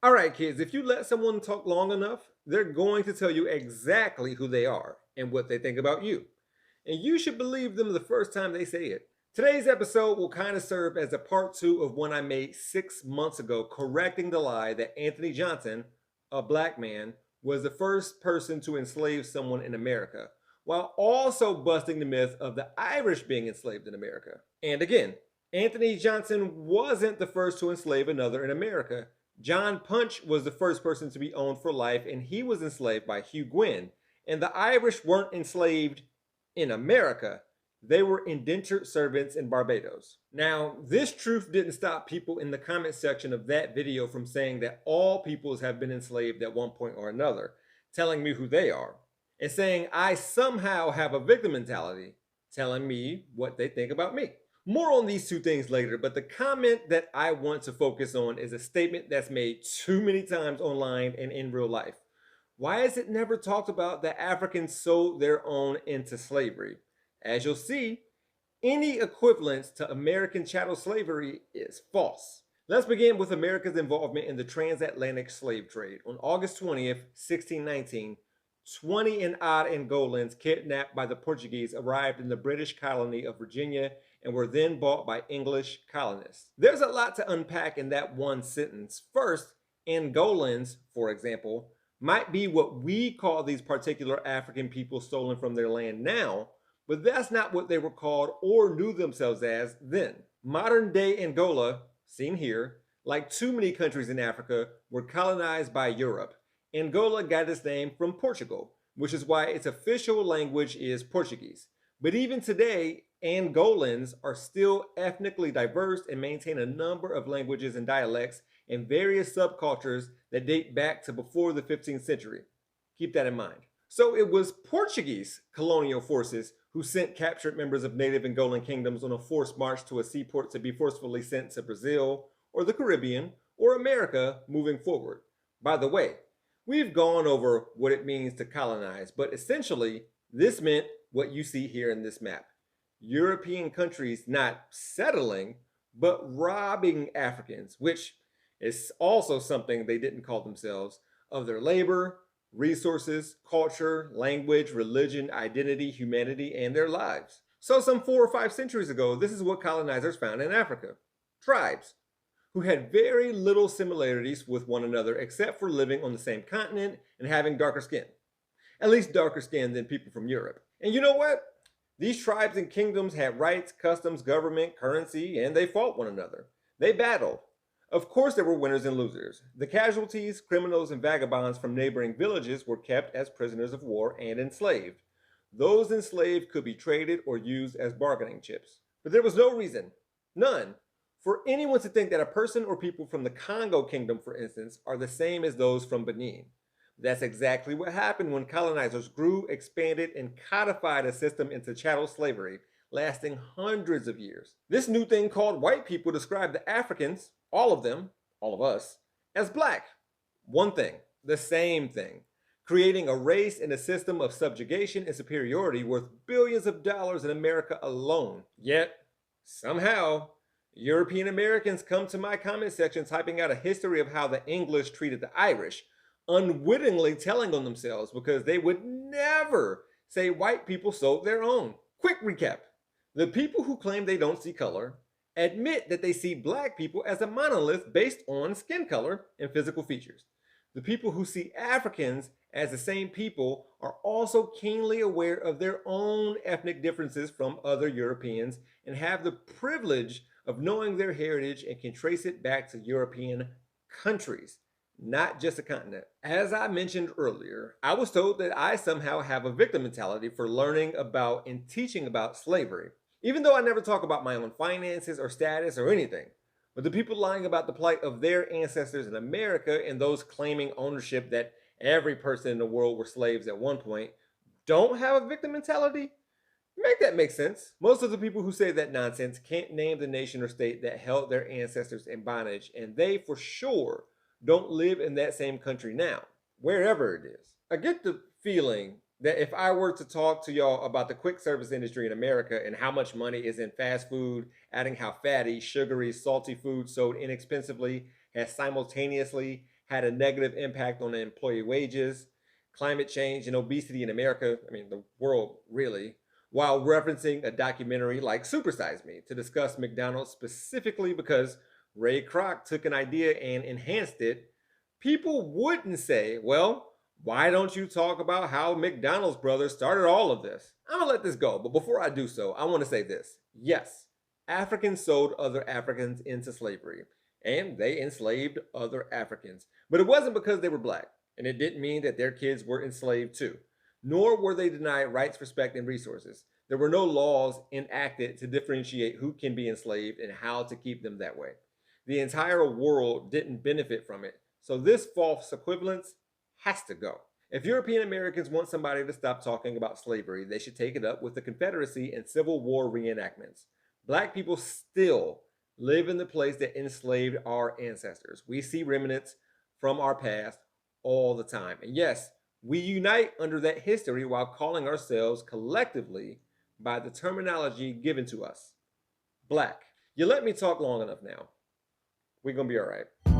All right, kids, if you let someone talk long enough, they're going to tell you exactly who they are and what they think about you. And you should believe them the first time they say it. Today's episode will kind of serve as a part two of one I made 6 months ago, correcting the lie that Anthony Johnson, a black man, was the first person to enslave someone in America, while also busting the myth of the Irish being enslaved in America. And again, Anthony Johnson wasn't the first to enslave another in America. John Punch was the first person to be owned for life, and he was enslaved by Hugh Gwynn. And the Irish weren't enslaved in America, they were indentured servants in Barbados. Now, this truth didn't stop people in the comment section of that video from saying that all peoples have been enslaved at one point or another, telling me who they are, and saying I somehow have a victim mentality, telling me what they think about me. More on these two things later, but the comment that I want to focus on is a statement that's made too many times online and in real life. Why is it never talked about that Africans sold their own into slavery? As you'll see, any equivalence to American chattel slavery is false. Let's begin with America's involvement in the transatlantic slave trade. On August 20th, 1619, 20 and odd Angolans kidnapped by the Portuguese arrived in the British colony of Virginia and were then bought by English colonists. There's a lot to unpack in that one sentence. First, Angolans, for example, might be what we call these particular African people stolen from their land now, but that's not what they were called or knew themselves as then. Modern day Angola, seen here, like too many countries in Africa, were colonized by Europe. Angola got its name from Portugal, which is why its official language is Portuguese. But even today, Angolans are still ethnically diverse and maintain a number of languages and dialects and various subcultures that date back to before the 15th century. Keep that in mind. So it was Portuguese colonial forces who sent captured members of native Angolan kingdoms on a forced march to a seaport to be forcefully sent to Brazil or the Caribbean or America moving forward. By the way, we've gone over what it means to colonize, but essentially, this meant what you see here in this map. European countries not settling, but robbing Africans, which is also something they didn't call themselves, of their labor, resources, culture, language, religion, identity, humanity, and their lives. So, some 4 or 5 centuries ago, this is what colonizers found in Africa: tribes who had very little similarities with one another except for living on the same continent and having darker skin. At least darker skin than people from Europe. And you know what? These tribes and kingdoms had rights, customs, government, currency, and they fought one another. They battled. Of course, there were winners and losers. The casualties, criminals, and vagabonds from neighboring villages were kept as prisoners of war and enslaved. Those enslaved could be traded or used as bargaining chips. But there was no reason, none, for anyone to think that a person or people from the Congo Kingdom, for instance, are the same as those from Benin. That's exactly what happened when colonizers grew, expanded, and codified a system into chattel slavery, lasting hundreds of years. This new thing called white people described the Africans, all of them, all of us, as black. One thing, the same thing, creating a race and a system of subjugation and superiority worth billions of dollars in America alone. Yet, somehow, European Americans come to my comment section typing out a history of how the English treated the Irish, unwittingly telling on themselves because they would never say white people sold their own. Quick recap. The people who claim they don't see color admit that they see black people as a monolith based on skin color and physical features. The people who see Africans as the same people are also keenly aware of their own ethnic differences from other Europeans and have the privilege of knowing their heritage and can trace it back to European countries, not just a continent. As I mentioned earlier, I was told that I somehow have a victim mentality for learning about and teaching about slavery, even though I never talk about my own finances or status or anything. But the people lying about the plight of their ancestors in America and those claiming ownership that every person in the world were slaves at one point don't have a victim mentality? Make that make sense. Most of the people who say that nonsense can't name the nation or state that held their ancestors in bondage, and they for sure don't live in that same country now, wherever it is. I get the feeling that if I were to talk to y'all about the quick service industry in America and how much money is in fast food, adding how fatty, sugary, salty food sold inexpensively has simultaneously had a negative impact on employee wages, climate change, and obesity in America, I mean, the world really, while referencing a documentary like Supersize Me to discuss McDonald's specifically because Ray Kroc took an idea and enhanced it, people wouldn't say, well, why don't you talk about how McDonald's brothers started all of this? I'm gonna let this go, but before I do so, I wanna say this. Yes, Africans sold other Africans into slavery, and they enslaved other Africans. But it wasn't because they were black, and it didn't mean that their kids were enslaved too. Nor were they denied rights, respect, and resources. There were no laws enacted to differentiate who can be enslaved and how to keep them that way. The entire world didn't benefit from it. So this false equivalence has to go. If European Americans want somebody to stop talking about slavery, they should take it up with the Confederacy and Civil War reenactments. Black people still live in the place that enslaved our ancestors. We see remnants from our past all the time. And yes, we unite under that history while calling ourselves collectively by the terminology given to us. Black. You let me talk long enough now. We're going to be all right.